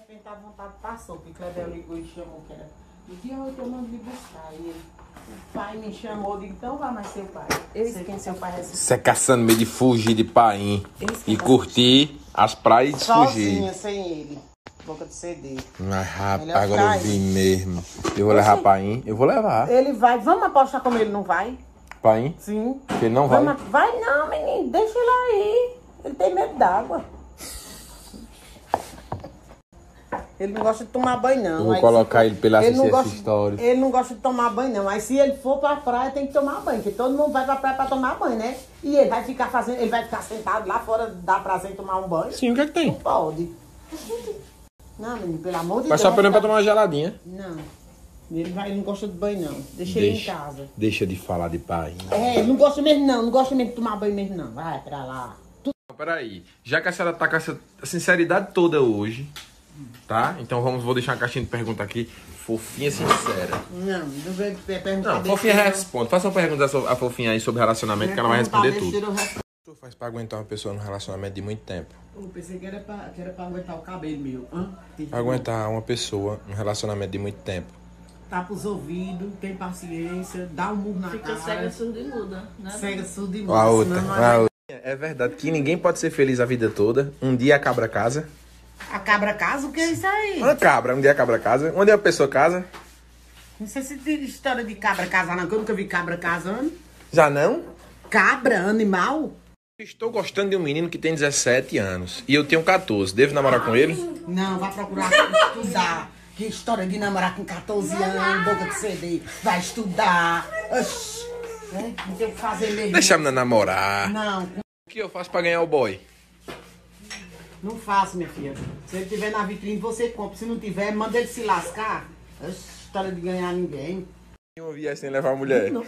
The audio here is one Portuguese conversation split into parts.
repente a vontade passou, porque Clebel ligou e chamou que era. No dia 8 eu mando lhe buscar. E o pai me chamou, eu digo, então vá mais seu pai. Eu sei quem seu pai é. Você caçando meio de fugir de Paim e curtir as praias e fugir. Sozinha, sem ele. Boca de CD. Mas rapaz, agora eu vi mesmo. Eu vou levar Paim, eu vou levar. Ele vai, vamos apostar como ele não vai? Paim? Sim. Porque ele não vai. Vai não, menino, deixa ele aí. Ele tem medo d'água. Ele não gosta de tomar banho, não. Eu vou colocar ele pela assistir essa história. Ele não gosta de tomar banho, não. Mas se ele for pra praia, tem que tomar banho. Porque todo mundo vai pra praia pra tomar banho, né? E ele vai ficar sentado lá fora, dá prazer em tomar um banho? Sim, o que é que tem? Não pode. Não, menino, pelo amor de Mas Deus. só pra tomar uma geladinha. Não. Ele não gosta de banho, não. Deixa ele em casa. Deixa de falar de Paim. É, ele não gosta mesmo, não. Não gosta mesmo de tomar banho mesmo, não. Vai pra lá. Peraí, já que a senhora tá com essa sinceridade toda hoje, tá? Então vou deixar uma caixinha de pergunta aqui, fofinha e sincera. Não vai perguntar. Não, fofinha responde. Faça uma pergunta a fofinha aí sobre relacionamento, que ela vai responder tudo. O que faz pra aguentar uma pessoa num relacionamento de muito tempo? Eu pensei que era pra aguentar o cabelo meu. Aguentar uma pessoa num relacionamento de muito tempo. Tapa os ouvidos, tem paciência, dá um murro na cara. Fica cega, surda e muda, né? Cega, surda e muda. A outra. É verdade que ninguém pode ser feliz a vida toda. Um dia a cabra casa. A cabra casa? O que é isso aí? Uma cabra, um dia a cabra casa. Um dia a pessoa casa. Não sei se tem história de cabra casar, não, que eu nunca vi cabra casando. Já não? Cabra, animal? Estou gostando de um menino que tem 17 anos. E eu tenho 14. Devo namorar com ele? Não, vai procurar estudar. Que história de namorar com 14 anos, boca de CD. Vai estudar. Oxi. Não tem o que fazer mesmo. Deixa a menina namorar. Não. O que eu faço pra ganhar o boy? Não faço, minha filha. Se ele tiver na vitrine, você compra. Se não tiver, manda ele se lascar. Oxi, história de ganhar ninguém. Eu vier sem levar a mulher. Não.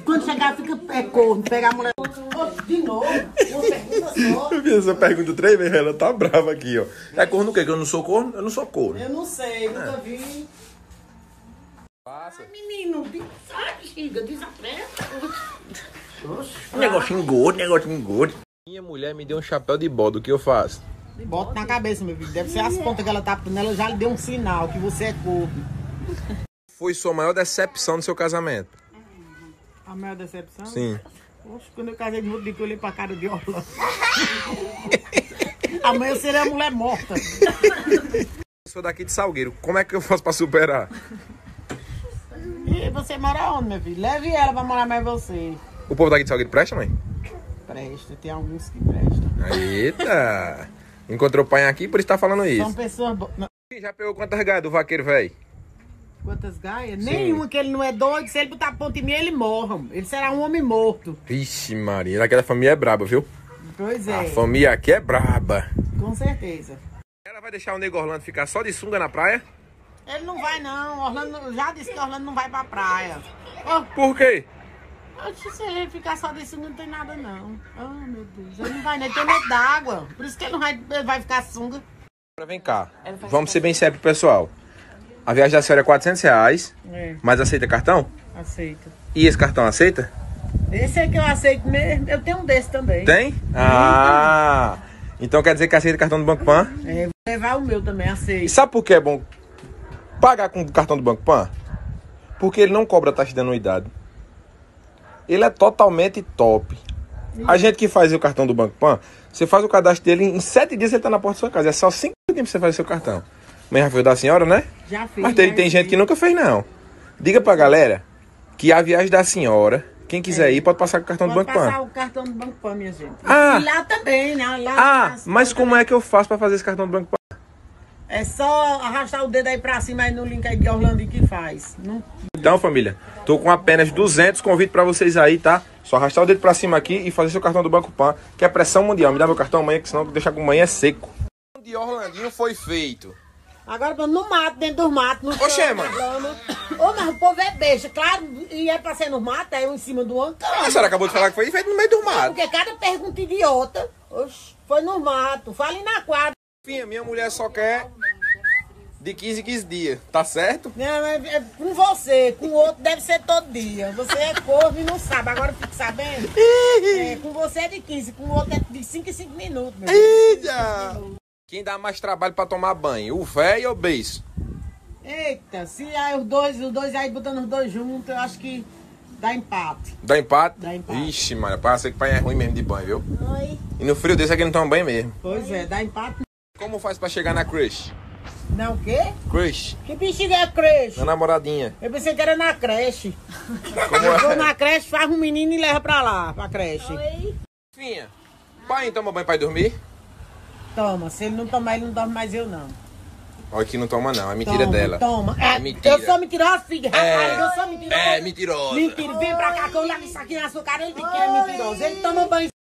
Quando chegar, fica corno, pegar a mulher. Oxi, de novo. Uma pergunta só. Eu fiz essa pergunta 3 vezes, ela tá brava aqui, ó. É corno o quê? Que eu não sou corno? Eu não sou corno. Eu não sei, nunca vi. Passa. Menino, bexiga, desapreta. Negocinho gordo. Minha mulher me deu um chapéu de bode, o que eu faço? Bota na cabeça, meu filho. Deve ser as pontas que ela tá nela, ela já lhe deu um sinal que você é corno. Foi sua maior decepção no seu casamento? A maior decepção? Sim. Oxe, quando eu casei de outro dia, eu olhei pra cara de Orlando. Amanhã eu serei a mulher morta. Eu sou daqui de Salgueiro, como é que eu faço pra superar? E você mora onde, meu filho? Leve ela pra morar mais você. O povo daqui de Salgueiro presta, mãe? Presta, tem alguns que prestam. Eita! Encontrou o pai aqui, por isso tá falando isso. São pessoas boas. Já pegou quantas gaias do vaqueiro, velho? Quantas gaias? Nenhuma, que ele não é doido. Se ele botar ponto em mim, ele morre. Ele será um homem morto. Vixe, Maria, aquela família é braba, viu? Pois é. A família aqui é braba. Com certeza. Ela vai deixar o nego Orlando ficar só de sunga na praia? Ele não vai, não. Orlando já disse que Orlando não vai pra praia. Por quê? Se ele ficar só desse, não tem nada, não. Ah, meu Deus. Ele não vai, nem tem medo d'água. Por isso que ele não vai, ele vai ficar sunga. Agora vem cá. Vamos ser bem sérios, pessoal. A viagem da senhora é R$400, mas aceita cartão? Aceita. E esse cartão aceita? Esse é que eu aceito mesmo. Eu tenho um desse também. Tem? Ah! Então quer dizer que aceita cartão do Banco Pan? É, vou levar o meu também, E aceito. sabe por que é bom pagar com o cartão do Banco Pan? Porque ele não cobra taxa de anuidade. Ele é totalmente top. A gente que faz o cartão do Banco Pan, você faz o cadastro dele, em 7 dias ele tá na porta da sua casa. É só 5 dias pra você fazer o seu cartão. Mas já foi da senhora, né? Já fiz. Mas tem gente que nunca fez, não. Diga pra galera que a viagem da senhora, quem quiser ir, pode passar com o cartão do Banco Pode Pan. passar o cartão do Banco Pan, minha gente. Ah! E lá também, né? Lá Mas como é que eu faço pra fazer esse cartão do Banco Pan? É só arrastar o dedo aí pra cima aí no link aí de Orlando que faz. Não... Então, família, tô com apenas 200 convites pra vocês aí, tá? Só arrastar o dedo pra cima aqui e fazer seu cartão do Banco Pan, que é pressão mundial. Me dá meu cartão amanhã, que senão deixar com amanhã é seco. De Orlandinho foi feito. Agora no mato, dentro dos matos. Oxê, mãe. Ô, mas o povo é beijo, claro. E é pra ser no mato, é um em cima do outro. A senhora acabou de falar que foi feito no meio do mato. Porque cada pergunta idiota. Oxe, foi no mato. Fale na quadra. Enfim, minha mulher só quer de 15 em 15 dias, tá certo? Não, é com você, com o outro deve ser todo dia. Você é corvo e não sabe, agora fica sabendo. Com você é de 15, com o outro é de 5 em 5 minutos. Meu Ih, já. Quem dá mais trabalho pra tomar banho? O velho ou o beiço? Eita, se aí os dois aí botando os dois juntos, eu acho que dá empate. Dá empate? Dá empate. Ixi, mano, parece que pai é ruim mesmo de banho, viu? Oi. E no frio desse aqui não toma banho mesmo. Pois é, dá empate. Como faz pra chegar na crush? Não, o quê? Crush, Que bexiga é creche? na namoradinha. Eu pensei que era na creche. Como Vou é? na creche, faz um menino e leva pra lá, pra creche. Oi. Finha, pai toma banho pra ir dormir? Toma, se ele não tomar, ele não dorme mais eu não. Olha que não toma não, é mentira Toma, dela. Toma. É mentira. Eu sou mentirosa, filho. Rapaz, eu sou mentirosa. É mentirosa. Mentira, vem pra cá que eu levo isso aqui na sua cara. Ele que é mentiroso. Ele toma banho.